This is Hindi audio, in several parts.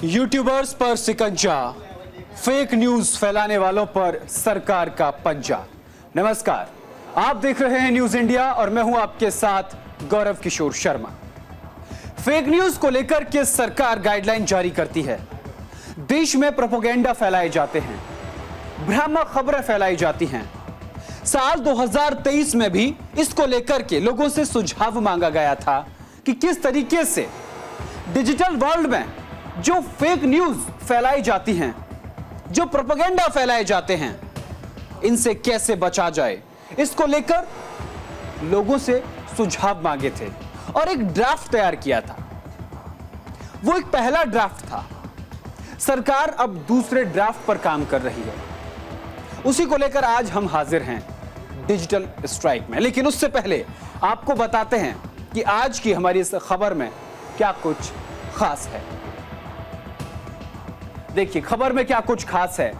यूट्यूबर्स पर शिकंजा, फेक न्यूज फैलाने वालों पर सरकार का पंजा। नमस्कार, आप देख रहे हैं न्यूज इंडिया और मैं हूं आपके साथ गौरव किशोर शर्मा। फेक न्यूज को लेकर के सरकार गाइडलाइन जारी करती है। देश में प्रोपेगेंडा फैलाए जाते हैं, भ्रामक खबरें फैलाई जाती हैं। साल 2023 में भी इसको लेकर के लोगों से सुझाव मांगा गया था कि किस तरीके से डिजिटल वर्ल्ड में जो फेक न्यूज फैलाई जाती हैं, जो प्रोपेगेंडा फैलाए जाते हैं, इनसे कैसे बचा जाए, इसको लेकर लोगों से सुझाव मांगे थे और एक ड्राफ्ट तैयार किया था। वो एक पहला ड्राफ्ट था। सरकार अब दूसरे ड्राफ्ट पर काम कर रही है। उसी को लेकर आज हम हाजिर हैं डिजिटल स्ट्राइक में। लेकिन उससे पहले आपको बताते हैं कि आज की हमारी इस खबर में क्या कुछ खास है। देखिए, खबर में क्या कुछ खास है।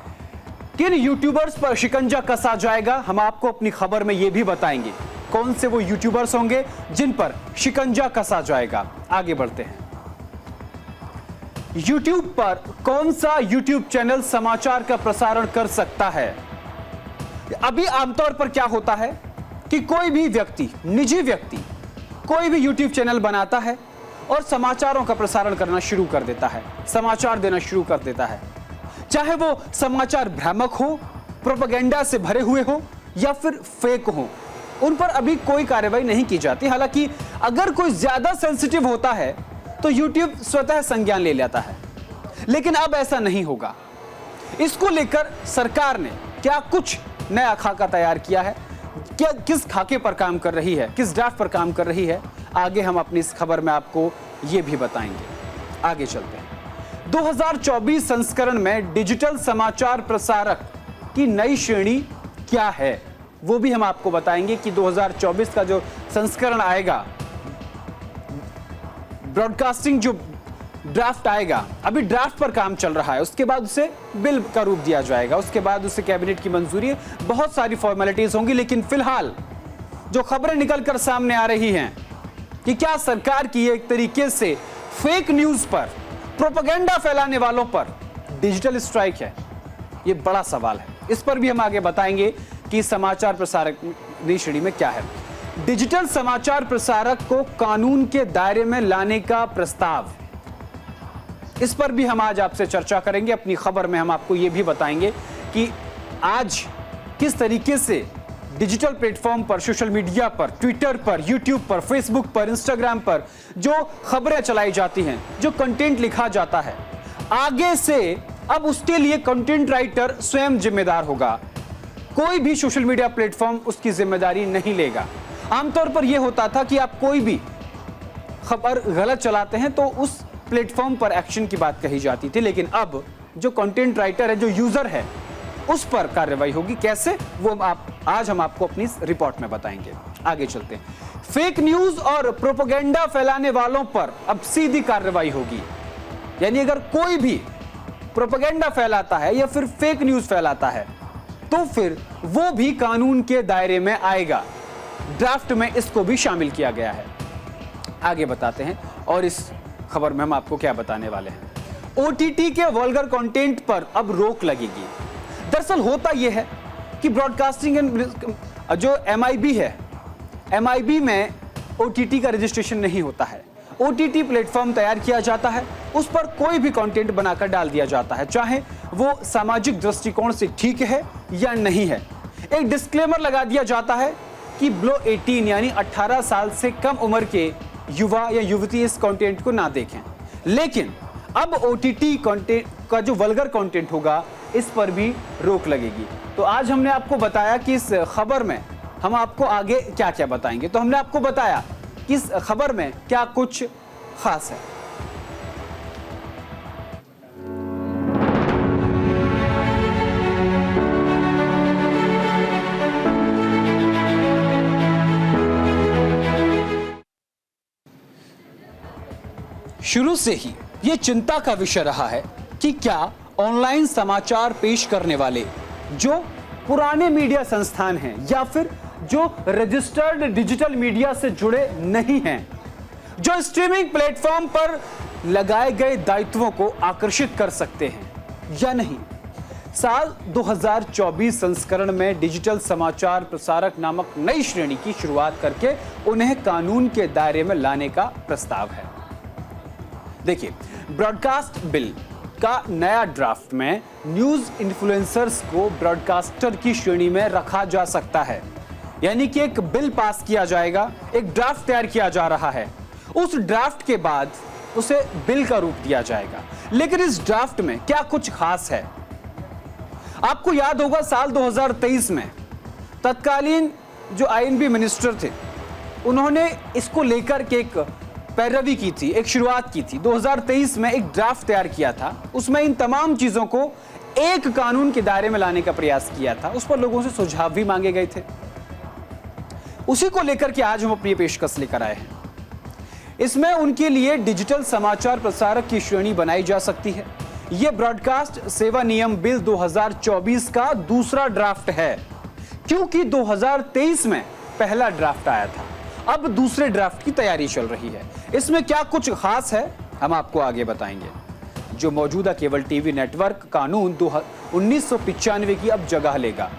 किन यूट्यूबर्स पर शिकंजा कसा जाएगा, हम आपको अपनी खबर में यह भी बताएंगे। कौन से वो यूट्यूबर्स होंगे जिन पर शिकंजा कसा जाएगा। आगे बढ़ते हैं। यूट्यूब पर कौन सा यूट्यूब चैनल समाचार का प्रसारण कर सकता है। अभी आमतौर पर क्या होता है कि कोई भी व्यक्ति, निजी व्यक्ति, कोई भी यूट्यूब चैनल बनाता है और समाचारों का प्रसारण करना शुरू कर देता है, समाचार देना शुरू कर देता है। चाहे वो समाचार भ्रामक हो, प्रोपेगेंडा से भरे हुए हो या फिर फेक हो, उन पर अभी कोई कार्रवाई नहीं की जाती। हालांकि अगर कोई ज्यादा सेंसिटिव होता है तो यूट्यूब स्वतः संज्ञान ले लेता है, लेकिन अब ऐसा नहीं होगा। इसको लेकर सरकार ने क्या कुछ नया खाका तैयार किया है, क्या किस खाके पर काम कर रही है, किस ड्राफ्ट पर काम कर रही है, आगे हम अपनी इस खबर में आपको ये भी बताएंगे। आगे चलते हैं। 2024 संस्करण में डिजिटल समाचार प्रसारक की नई श्रेणी क्या है, वो भी हम आपको बताएंगे कि 2024 का जो संस्करण आएगा, ब्रॉडकास्टिंग जो ड्राफ्ट आएगा, अभी ड्राफ्ट पर काम चल रहा है, उसके बाद उसे बिल का रूप दिया जाएगा, उसके बाद उसे कैबिनेट की मंजूरी, बहुत सारी फॉर्मेलिटीज होंगी। लेकिन फिलहाल जो खबरें निकलकर सामने आ रही हैं कि क्या सरकार की एक तरीके से फेक न्यूज पर, प्रोपेगेंडा फैलाने वालों पर डिजिटल स्ट्राइक है, ये बड़ा सवाल है। इस पर भी हम आगे बताएंगे कि समाचार प्रसारक नई श्रेणी में क्या है। डिजिटल समाचार प्रसारक को कानून के दायरे में लाने का प्रस्ताव, इस पर भी हम आज आपसे चर्चा करेंगे। अपनी खबर में हम आपको यह भी बताएंगे कि आज किस तरीके से डिजिटल प्लेटफॉर्म पर, सोशल मीडिया पर, ट्विटर पर, यूट्यूब पर, फेसबुक पर, इंस्टाग्राम पर जो खबरें चलाई जाती हैं, जो कंटेंट लिखा जाता है, आगे से अब उसके लिए कंटेंट राइटर स्वयं जिम्मेदार होगा। कोई भी सोशल मीडिया प्लेटफॉर्म उसकी जिम्मेदारी नहीं लेगा। आमतौर पर यह होता था कि आप कोई भी खबर गलत चलाते हैं तो उस प्लेटफॉर्म पर एक्शन की बात कही जाती थी, लेकिन अब जो कंटेंट राइटर है, जो यूजर है, उस पर कार्रवाई होगी। कैसे, वो आज हम आपको अपनी रिपोर्ट में बताएंगे। आगे चलते हैं। फेक न्यूज और प्रोपेगेंडा फैलाने वालों पर अब सीधी कार्रवाई होगी। यानी अगर कोई भी प्रोपेगेंडा फैलाता है या फिर फेक न्यूज फैलाता है तो फिर वो भी कानून के दायरे में आएगा। ड्राफ्ट में इसको भी शामिल किया गया है। आगे बताते हैं और इस खबर में हम आपको क्या बताने वाले हैं। ओटीटी के वल्गर कंटेंट पर अब रोक लगेगी। दरअसल होता यह है कि ब्रॉडकास्टिंग जो एमआईबी है, एमआईबी में ओटीटी का रजिस्ट्रेशन नहीं होता है। ओटीटी प्लेटफॉर्म तैयार किया जाता है, उस पर कोई भी कंटेंट बनाकर डाल दिया जाता है, चाहे वो सामाजिक दृष्टिकोण से ठीक है या नहीं है। एक डिस्क्लेमर लगा दिया जाता है कि बिलो 18 यानी 18 साल से कम उम्र के युवा या युवती इस कंटेंट को ना देखें। लेकिन अब ओटीटी कंटेंट का जो वल्गर कंटेंट होगा, इस पर भी रोक लगेगी। तो आज हमने आपको बताया कि इस खबर में हम आपको आगे क्या क्या बताएंगे। तो हमने आपको बताया कि इस खबर में क्या कुछ खास है। शुरू से ही यह चिंता का विषय रहा है कि क्या ऑनलाइन समाचार पेश करने वाले जो पुराने मीडिया संस्थान हैं या फिर जो रजिस्टर्ड डिजिटल मीडिया से जुड़े नहीं हैं, जो स्ट्रीमिंग प्लेटफॉर्म पर लगाए गए दायित्वों को आकर्षित कर सकते हैं या नहीं। साल 2024 संस्करण में डिजिटल समाचार प्रसारक नामक नई श्रेणी की शुरुआत करके उन्हें कानून के दायरे में लाने का प्रस्ताव है। देखिए, ब्रॉडकास्ट बिल का नया ड्राफ्ट में न्यूज इन्फ्लुएंसर्स को ब्रॉडकास्टर की श्रेणी में रखा जा सकता है। यानी कि एक बिल पास किया जाएगा, एक ड्राफ्ट तैयार किया जा रहा है, उस ड्राफ्ट के बाद उसे बिल का रूप दिया जाएगा। लेकिन इस ड्राफ्ट में क्या कुछ खास है? आपको याद होगा साल 2023 में तत्कालीन जो आईएनबी मिनिस्टर थे, उन्होंने इसको लेकर के एक पैरवी की थी, एक शुरुआत की थी। 2023 में एक ड्राफ्ट तैयार किया था, उसमें इन तमाम चीजों को एक कानून के दायरे में लाने का प्रयास किया था। उस पर लोगों से सुझाव भी मांगे गए थे। उसी को लेकर के आज हम अपनी पेशकश लेकर आए हैं। इसमें उनके लिए डिजिटल समाचार प्रसारक की श्रेणी बनाई जा सकती है। यह ब्रॉडकास्ट सेवा नियम बिल 2024 का दूसरा ड्राफ्ट है, क्योंकि 2023 में पहला ड्राफ्ट आया था। अब दूसरे ड्राफ्ट की तैयारी चल रही है। इसमें क्या कुछ खास है, हम आपको आगे बताएंगे। जो मौजूदा केबल टीवी नेटवर्क कानून 1995 की अब जगह लेगा।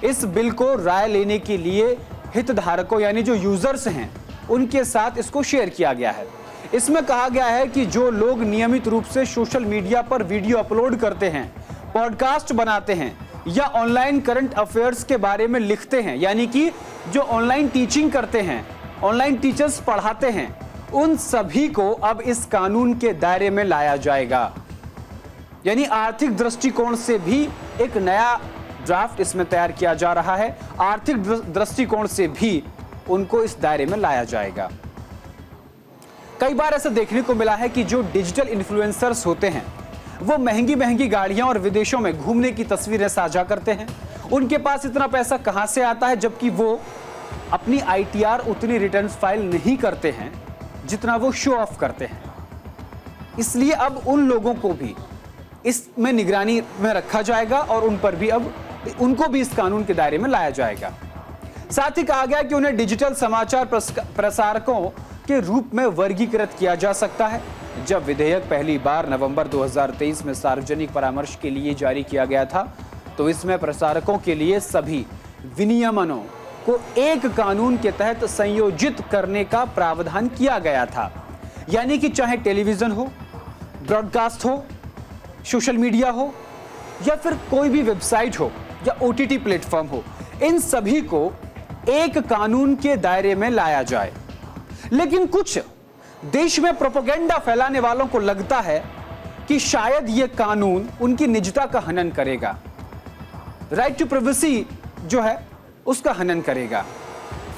इस बिल को राय लेने के लिए हितधारकों यानी जो यूजर्स हैं, उनके साथ इसको शेयर किया गया है। इसमें कहा गया है कि जो लोग नियमित रूप से सोशल मीडिया पर वीडियो अपलोड करते हैं, पॉडकास्ट बनाते हैं या ऑनलाइन करंट अफेयर्स के बारे में लिखते हैं, यानी कि जो ऑनलाइन टीचिंग करते हैं, ऑनलाइन टीचर्स पढ़ाते हैं, उन सभी को अब इस कानून के दायरे में लाया जाएगा। यानी आर्थिक दृष्टिकोण से भी एक नया ड्राफ्ट इसमें तैयार किया जा रहा है। आर्थिक दृष्टिकोण से भी उनको इस दायरे में लाया जाएगा। कई बार ऐसा देखने को मिला है कि जो डिजिटल इन्फ्लुएंसर्स होते हैं, वो महंगी महंगी गाड़ियां और विदेशों में घूमने की तस्वीरें साझा करते हैं। उनके पास इतना पैसा कहां से आता है, जबकि वो अपनी आईटीआर उतनी रिटर्न फाइल नहीं करते हैं जितना वो शो ऑफ करते हैं। इसलिए अब उन लोगों को भी इसमें निगरानी में रखा जाएगा और उन पर भी अब उनको भी इस कानून के दायरे में लाया जाएगा। साथ ही कहा गया कि उन्हें डिजिटल समाचार प्रसारकों के रूप में वर्गीकृत किया जा सकता है। जब विधेयक पहली बार नवंबर 2023 में सार्वजनिक परामर्श के लिए जारी किया गया था, तो इसमें प्रसारकों के लिए सभी विनियमनों को एक कानून के तहत संयोजित करने का प्रावधान किया गया था। यानी कि चाहे टेलीविजन हो, ब्रॉडकास्ट हो, सोशल मीडिया हो या फिर कोई भी वेबसाइट हो या ओटीटी प्लेटफॉर्म हो, इन सभी को एक कानून के दायरे में लाया जाए। लेकिन कुछ देश में प्रोपेगेंडा फैलाने वालों को लगता है कि शायद यह कानून उनकी निजता का हनन करेगा, राइट टू प्राइवेसी जो है उसका हनन करेगा,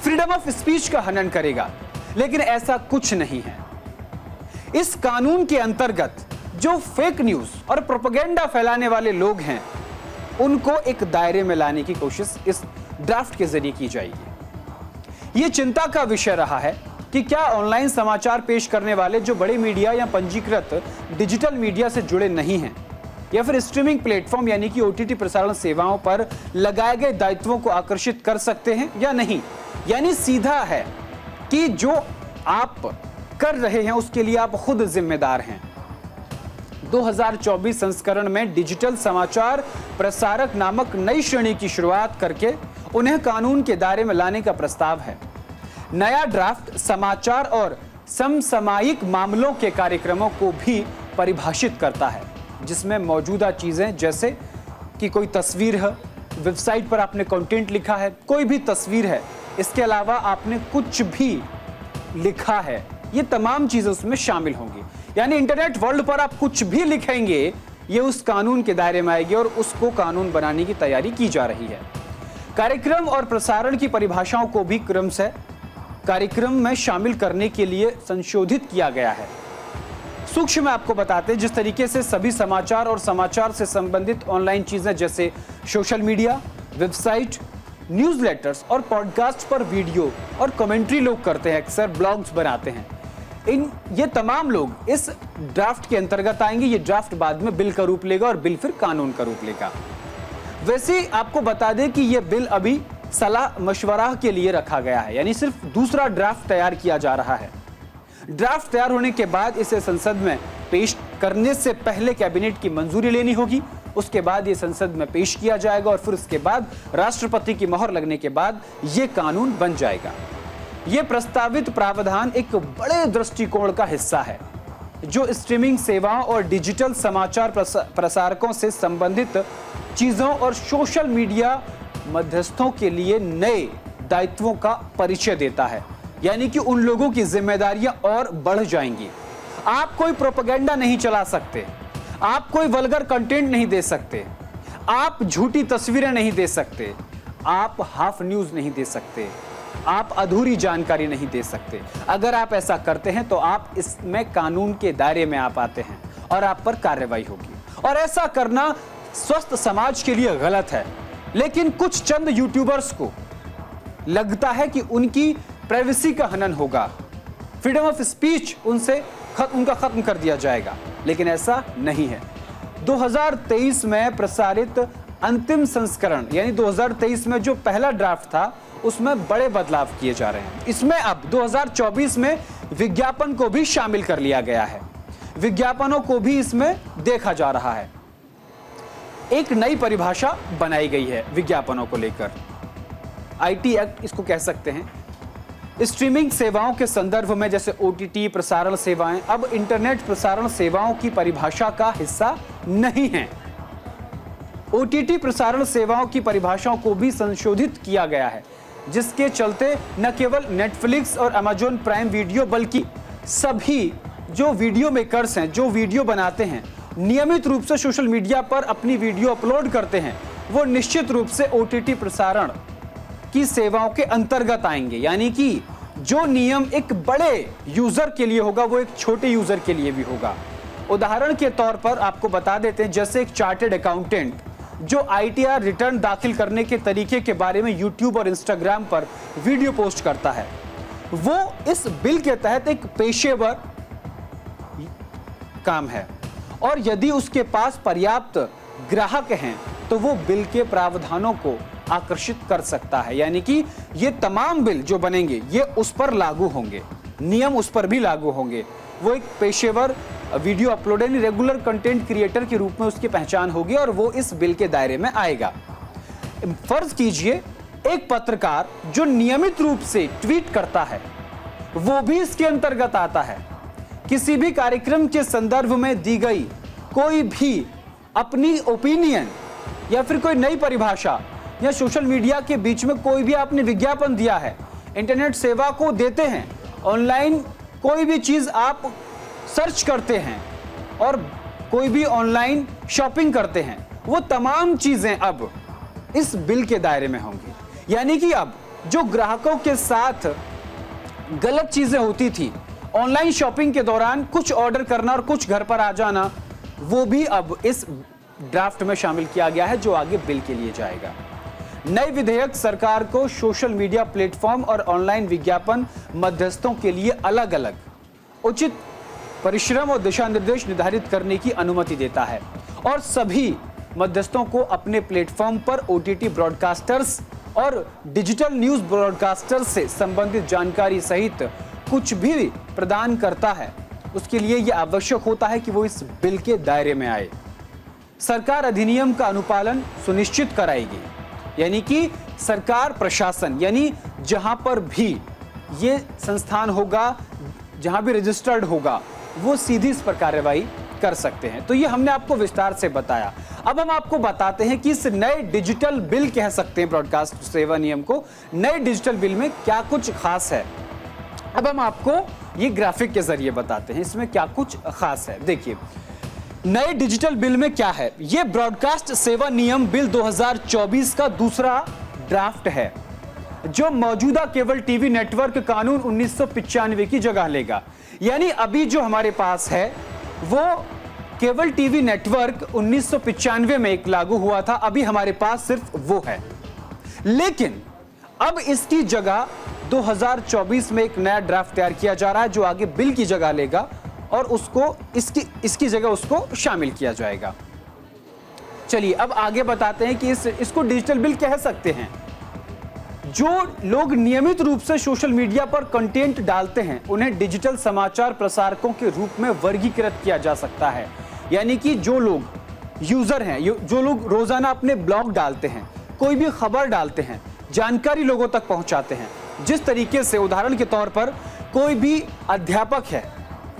फ्रीडम ऑफ स्पीच का हनन करेगा। लेकिन ऐसा कुछ नहीं है। इस कानून के अंतर्गत जो फेक न्यूज और प्रोपेगेंडा फैलाने वाले लोग हैं, उनको एक दायरे में लाने की कोशिश इस ड्राफ्ट के जरिए की जाएगी। यह चिंता का विषय रहा है कि क्या ऑनलाइन समाचार पेश करने वाले जो बड़े मीडिया या पंजीकृत डिजिटल मीडिया से जुड़े नहीं हैं, या फिर स्ट्रीमिंग प्लेटफॉर्म यानी कि ओटीटी प्रसारण सेवाओं पर लगाए गए दायित्वों को आकर्षित कर सकते हैं या नहीं। यानी सीधा है कि जो आप कर रहे हैं उसके लिए आप खुद जिम्मेदार हैं। 2024 संस्करण में डिजिटल समाचार प्रसारक नामक नई श्रेणी की शुरुआत करके उन्हें कानून के दायरे में लाने का प्रस्ताव है। नया ड्राफ्ट समाचार और समसामयिक मामलों के कार्यक्रमों को भी परिभाषित करता है, जिसमें मौजूदा चीजें जैसे कि कोई तस्वीर है, वेबसाइट पर आपने कंटेंट लिखा है, कोई भी तस्वीर है, इसके अलावा आपने कुछ भी लिखा है, ये तमाम चीजें उसमें शामिल होंगी। यानी इंटरनेट वर्ल्ड पर आप कुछ भी लिखेंगे, ये उस कानून के दायरे में आएगी और उसको कानून बनाने की तैयारी की जा रही है। कार्यक्रम और प्रसारण की परिभाषाओं को भी क्रमशः कार्यक्रम में शामिल करने के लिए संशोधित किया गया है। सूक्ष्म में आपको बताते हैं, जिस तरीके से सभी समाचार और समाचार से संबंधित ऑनलाइन चीजें जैसे सोशल मीडिया, वेबसाइट, न्यूज़लेटर्स और पॉडकास्ट पर वीडियो और कमेंट्री लोग करते हैं, अक्सर ब्लॉग्स बनाते हैं, ये तमाम लोग इस ड्राफ्ट के अंतर्गत आएंगे। ये ड्राफ्ट बाद में बिल का रूप लेगा और बिल फिर कानून का रूप लेगा। वैसे आपको बता दें कि यह बिल अभी सलाह मशवरा के लिए रखा गया है, यानी सिर्फ दूसरा ड्राफ्ट तैयार किया जा रहा है। ड्राफ्ट तैयार होने के बाद इसे संसद में पेश करने से पहले कैबिनेट की मंजूरी लेनी होगी। उसके बाद ये संसद में पेश किया जाएगा और फिर उसके बाद राष्ट्रपति की मोहर लगने के बाद ये कानून बन जाएगा। ये प्रस्तावित प्रावधान एक बड़े दृष्टिकोण का हिस्सा है जो स्ट्रीमिंग सेवाओं और डिजिटल समाचार प्रसारकों से संबंधित चीजों और सोशल मीडिया मध्यस्थों के लिए नए दायित्वों का परिचय देता है। यानी कि उन लोगों की जिम्मेदारियां और बढ़ जाएंगी। आप कोई प्रोपेगेंडा नहीं चला सकते, आप कोई वल्गर कंटेंट नहीं दे सकते, आप झूठी तस्वीरें नहीं दे सकते, आप हाफ न्यूज नहीं दे सकते, आप अधूरी जानकारी नहीं दे सकते। अगर आप ऐसा करते हैं तो आप इसमें कानून के दायरे में आप आते हैं और आप पर कार्रवाई होगी। और ऐसा करना स्वस्थ समाज के लिए गलत है। लेकिन कुछ चंद यूट्यूबर्स को लगता है कि उनकी प्राइवेसी का हनन होगा, फ्रीडम ऑफ स्पीच उनका खत्म कर दिया जाएगा, लेकिन ऐसा नहीं है। 2023 में प्रसारित अंतिम संस्करण यानी 2023 में जो पहला ड्राफ्ट था उसमें बड़े बदलाव किए जा रहे हैं। इसमें अब 2024 में विज्ञापन को भी शामिल कर लिया गया है। विज्ञापनों को भी इसमें देखा जा रहा है। एक नई परिभाषा बनाई गई है विज्ञापनों को लेकर, आईटी एक्ट इसको कह सकते हैं। स्ट्रीमिंग सेवाओं के संदर्भ में जैसे ओटीटी प्रसारण सेवाएं अब इंटरनेट प्रसारण सेवाओं की परिभाषा का हिस्सा नहीं है। ओटीटी प्रसारण सेवाओं की परिभाषाओं को भी संशोधित किया गया है, जिसके चलते न केवल नेटफ्लिक्स और अमेजॉन प्राइम वीडियो बल्कि सभी जो वीडियो मेकर्स हैं, जो वीडियो बनाते हैं, नियमित रूप से सोशल मीडिया पर अपनी वीडियो अपलोड करते हैं, वो निश्चित रूप से ओटीटी प्रसारण की सेवाओं के अंतर्गत आएंगे। यानी कि जो नियम एक बड़े यूजर के लिए होगा वो एक छोटे यूजर के लिए भी होगा। उदाहरण के तौर पर आपको बता देते हैं, जैसे एक चार्टर्ड अकाउंटेंट जो आईटीआर रिटर्न दाखिल करने के तरीके के बारे में यूट्यूब और इंस्टाग्राम पर वीडियो पोस्ट करता है, वो इस बिल के तहत एक पेशेवर काम है और यदि उसके पास पर्याप्त ग्राहक हैं तो वो बिल के प्रावधानों को आकर्षित कर सकता है। यानी कि ये तमाम बिल जो बनेंगे ये उस पर लागू होंगे, नियम उस पर भी लागू होंगे। वो एक पेशेवर वीडियो अपलोड यानी रेगुलर कंटेंट क्रिएटर के रूप में उसकी पहचान होगी और वो इस बिल के दायरे में आएगा। फर्ज कीजिए एक पत्रकार जो नियमित रूप से ट्वीट करता है वो भी इसके अंतर्गत आता है। किसी भी कार्यक्रम के संदर्भ में दी गई कोई भी अपनी ओपिनियन या फिर कोई नई परिभाषा या सोशल मीडिया के बीच में कोई भी आपने विज्ञापन दिया है, इंटरनेट सेवा को देते हैं, ऑनलाइन कोई भी चीज आप सर्च करते हैं और कोई भी ऑनलाइन शॉपिंग करते हैं, वो तमाम चीजें अब इस बिल के दायरे में होंगी। यानी कि अब जो ग्राहकों के साथ गलत चीजें होती थी, ऑनलाइन शॉपिंग के दौरान कुछ ऑर्डर करना और कुछ घर पर आ जाना, वो भी अब इस ड्राफ्ट में शामिल किया गया है जो आगे बिल के लिए जाएगा। नए विधेयक सरकार को सोशल मीडिया प्लेटफॉर्म और ऑनलाइन विज्ञापन मध्यस्थों के लिए अलग अलग उचित परिश्रम और दिशा निर्देश निर्धारित करने की अनुमति देता है और सभी मध्यस्थों को अपने प्लेटफॉर्म पर ओटीटी ब्रॉडकास्टर्स और डिजिटल न्यूज ब्रॉडकास्टर्स से संबंधित जानकारी सहित कुछ भी प्रदान करता है, उसके लिए यह आवश्यक होता है कि वो इस बिल के दायरे में आए। सरकार अधिनियम का अनुपालन सुनिश्चित कराएगी। यानी कि सरकार प्रशासन यानी जहां पर भी ये संस्थान होगा, जहां भी रजिस्टर्ड होगा, वो सीधी इस पर कार्रवाई कर सकते हैं। तो ये हमने आपको विस्तार से बताया। अब हम आपको बताते हैं कि इस नए डिजिटल बिल कह सकते हैं ब्रॉडकास्ट सेवा नियम को, नए डिजिटल बिल में क्या कुछ खास है। अब हम आपको ये ग्राफिक के जरिए बताते हैं इसमें क्या कुछ खास है। देखिए नए डिजिटल बिल में क्या है। यह ब्रॉडकास्ट सेवा नियम बिल 2024 का दूसरा ड्राफ्ट है जो मौजूदा केबल टीवी नेटवर्क कानून 1995 की जगह लेगा। यानी अभी जो हमारे पास है वो केबल टीवी नेटवर्क 1995 में एक लागू हुआ था, अभी हमारे पास सिर्फ वो है। लेकिन अब इसकी जगह 2024 में एक नया ड्राफ्ट तैयार किया जा रहा है जो आगे बिल की जगह लेगा और उसको इसकी जगह उसको शामिल किया जाएगा। चलिए अब आगे बताते हैं कि इसको डिजिटल बिल कह सकते हैं। जो लोग नियमित रूप से सोशल मीडिया पर कंटेंट डालते हैं उन्हें डिजिटल समाचार प्रसारकों के रूप में वर्गीकृत किया जा सकता है। यानी कि जो लोग यूजर हैं, जो लोग रोजाना अपने ब्लॉग डालते हैं, कोई भी खबर डालते हैं, जानकारी लोगों तक पहुंचाते हैं, जिस तरीके से उदाहरण के तौर पर कोई भी अध्यापक है,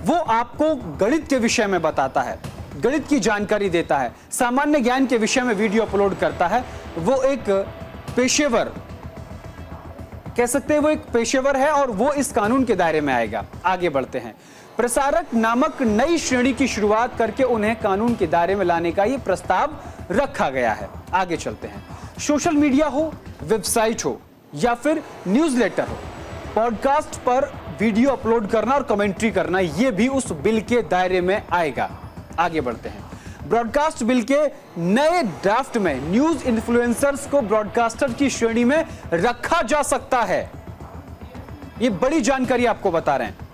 वो आपको गणित के विषय में बताता है, गणित की जानकारी देता है, सामान्य ज्ञान के विषय में वीडियो अपलोड करता है, वो एक पेशेवर कह सकते हैं, वो एक पेशेवर है और वो इस कानून के दायरे में आएगा। आगे बढ़ते हैं। प्रसारक नामक नई श्रेणी की शुरुआत करके उन्हें कानून के दायरे में लाने का ये प्रस्ताव रखा गया है। आगे चलते हैं। सोशल मीडिया हो, वेबसाइट हो या फिर न्यूज़लेटर हो, पॉडकास्ट पर वीडियो अपलोड करना और कमेंट्री करना, ये भी उस बिल के दायरे में आएगा। आगे बढ़ते हैं। ब्रॉडकास्ट बिल के नए ड्राफ्ट में न्यूज इन्फ्लुएंसर्स को ब्रॉडकास्टर की श्रेणी में रखा जा सकता है। ये बड़ी जानकारी आपको बता रहे हैं।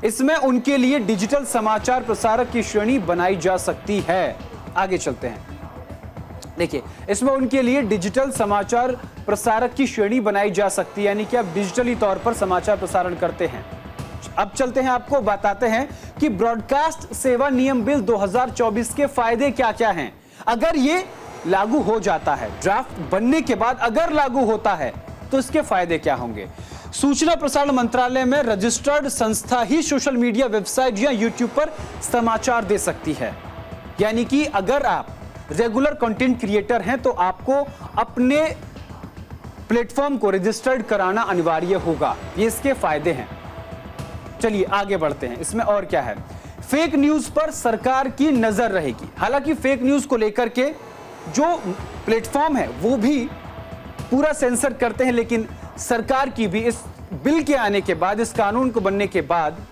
इसमें उनके लिए डिजिटल समाचार प्रसारक की श्रेणी बनाई जा सकती है। आगे चलते हैं। देखिए, इसमें उनके लिए डिजिटल समाचार प्रसारक की श्रेणी बनाई जा सकती है, यानी कि आप डिजिटली तौर पर समाचार प्रसारण करते हैं। अब चलते हैं, आपको बताते हैं कि ब्रॉडकास्ट सेवा नियम बिल 2024 के फायदे क्या क्या हैं। अगर ये लागू हो जाता है, ड्राफ्ट बनने के बाद अगर लागू होता है, तो इसके फायदे क्या होंगे। सूचना प्रसारण मंत्रालय में रजिस्टर्ड संस्था ही सोशल मीडिया, वेबसाइट या यूट्यूब पर समाचार दे सकती है। यानी कि अगर आप रेगुलर कंटेंट क्रिएटर हैं तो आपको अपने प्लेटफॉर्म को रजिस्टर्ड कराना अनिवार्य होगा। ये इसके फायदे हैं। चलिए आगे बढ़ते हैं। इसमें और क्या है। फेक न्यूज पर सरकार की नजर रहेगी। हालांकि फेक न्यूज को लेकर के जो प्लेटफॉर्म है वो भी पूरा सेंसर करते हैं, लेकिन सरकार की भी इस बिल के आने के बाद, इस कानून को बनने के बाद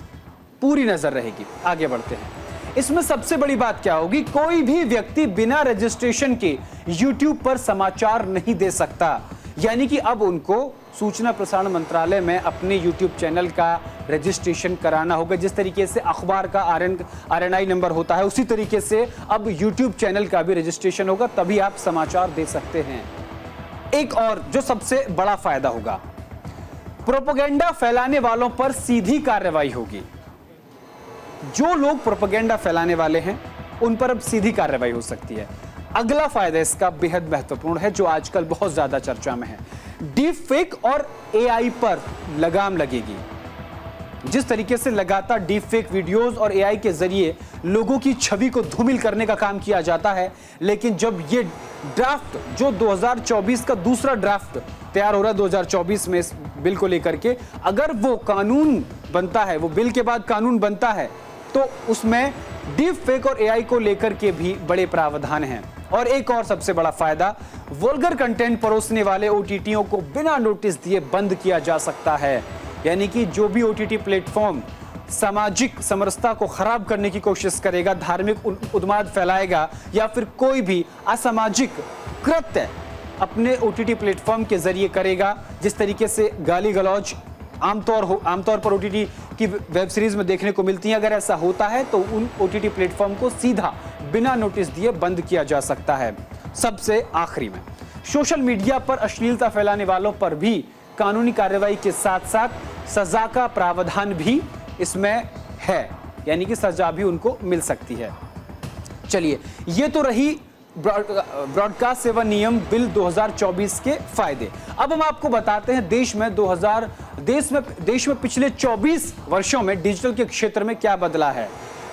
पूरी नजर रहेगी। आगे बढ़ते हैं। इसमें सबसे बड़ी बात क्या होगी, कोई भी व्यक्ति बिना रजिस्ट्रेशन के YouTube पर समाचार नहीं दे सकता। यानी कि अब उनको सूचना प्रसारण मंत्रालय में अपने YouTube चैनल का रजिस्ट्रेशन कराना होगा। जिस तरीके से अखबार का RNI नंबर होता है, उसी तरीके से अब YouTube चैनल का भी रजिस्ट्रेशन होगा, तभी आप समाचार दे सकते हैं। एक और जो सबसे बड़ा फायदा होगा, प्रोपेगेंडा फैलाने वालों पर सीधी कार्रवाई होगी। जो लोग प्रोपेगेंडा फैलाने वाले हैं उन पर अब सीधी कार्रवाई हो सकती है। अगला फायदा इसका बेहद महत्वपूर्ण है, जो आजकल बहुत ज्यादा चर्चा में है। डीप फेक और AI पर लगाम लगेगी। जिस तरीके से लगातार डीप फेक वीडियोस और AI के जरिए लोगों की छवि को धूमिल करने का काम किया जाता है, लेकिन जब ये ड्राफ्ट जो 2024 का दूसरा ड्राफ्ट तैयार हो रहा है 2024 में इस बिल को लेकर के, अगर वो कानून बनता है, वो बिल के बाद कानून बनता है, तो उसमें डीप फेक और AI को लेकर के भी बड़े प्रावधान हैं। और एक और सबसे बड़ा फायदा, वल्गर कंटेंट परोसने वाले OTTों को बिना नोटिस दिए बंद किया जा सकता है। यानी कि जो भी OTT प्लेटफॉर्म सामाजिक समरसता को खराब करने की कोशिश करेगा, धार्मिक उन्माद फैलाएगा या फिर कोई भी असामाजिक कृत्य अपने OTT प्लेटफॉर्म के जरिए करेगा, जिस तरीके से गाली गलौज आमतौर पर OTT की वेब सीरीज में देखने को मिलती है, अगर ऐसा होता है तो उन OTT प्लेटफॉर्म को सीधा बिना नोटिस दिए बंद किया जा सकता है। सबसे आखिरी में, सोशल मीडिया पर अश्लीलता फैलाने वालों पर भी कानूनी कार्रवाई के साथ साथ सजा का प्रावधान भी इसमें है, यानी कि सजा भी उनको मिल सकती है। चलिए, ये तो रही ब्रॉडकास्ट सेवा नियम बिल 2024 के फायदे। अब हम आपको बताते हैं देश में पिछले 24 वर्षों में डिजिटल के क्षेत्र में क्या बदला है।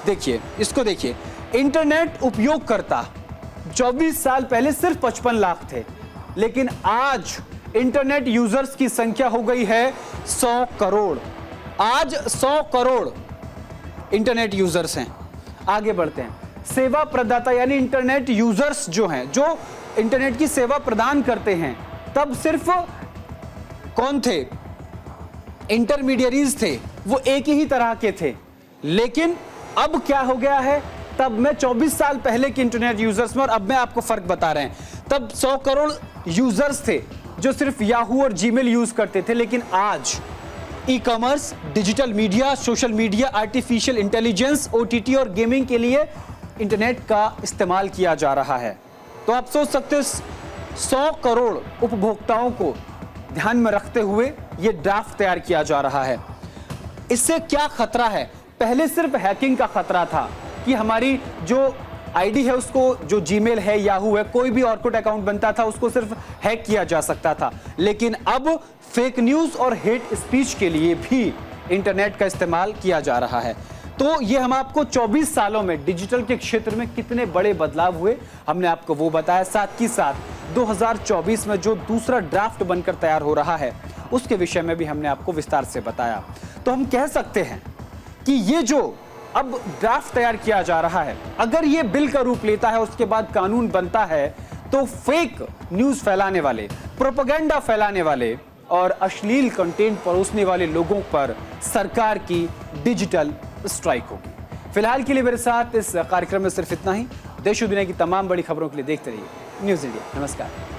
देखिए, इसको देखिए। इंटरनेट उपयोगकर्ता 24 साल पहले सिर्फ 55 लाख थे, लेकिन आज इंटरनेट यूजर्स की संख्या हो गई है 100 करोड़। आज 100 करोड़ इंटरनेट यूजर्स हैं। आगे बढ़ते हैं। सेवा प्रदाता यानी इंटरनेट यूजर्स जो हैं, जो इंटरनेट की सेवा प्रदान करते हैं, तब सिर्फ कौन थे, इंटरमीडियरीज थे, वो एक ही तरह के थे। लेकिन अब क्या हो गया है, तब में 24 साल पहले के इंटरनेट यूजर्स में और अब में आपको फर्क बता रहे हैं। तब 100 करोड़ यूजर्स थे जो सिर्फ याहू और जीमेल यूज करते थे, लेकिन आज e-commerce, digital media, social media, artificial intelligence, OTT और गेमिंग के लिए इंटरनेट का इस्तेमाल किया जा रहा है। तो आप सोच सकते हो 100 करोड़ उपभोक्ताओं को ध्यान में रखते हुए ये ड्राफ्ट तैयार किया जा रहा है। इससे क्या खतरा है? पहले सिर्फ हैकिंग का खतरा था कि हमारी जो आईडी है उसको, जो जीमेल है, याहू है, कोई भी ऑर्कुट अकाउंट बनता था उसको सिर्फ हैक किया जा सकता था। लेकिन अब फेक न्यूज और हेट स्पीच के लिए भी इंटरनेट का इस्तेमाल किया जा रहा है। तो ये हम आपको 24 सालों में डिजिटल के क्षेत्र में कितने बड़े बदलाव हुए हमने आपको वो बताया। साथ ही साथ 2024 में जो दूसरा ड्राफ्ट बनकर तैयार हो रहा है उसके विषय में भी हमने आपको विस्तार से बताया। तो हम कह सकते हैं कि ये जो अब ड्राफ्ट तैयार किया जा रहा है, अगर ये बिल का रूप लेता है, उसके बाद कानून बनता है, तो फेक न्यूज फैलाने वाले, प्रोपेगेंडा फैलाने वाले और अश्लील कंटेंट परोसने वाले लोगों पर सरकार की डिजिटल स्ट्राइक होगी। फिलहाल के लिए मेरे साथ इस कार्यक्रम में सिर्फ इतना ही। देश और दुनिया की तमाम बड़ी खबरों के लिए देखते रहिए न्यूज़ इंडिया। नमस्कार।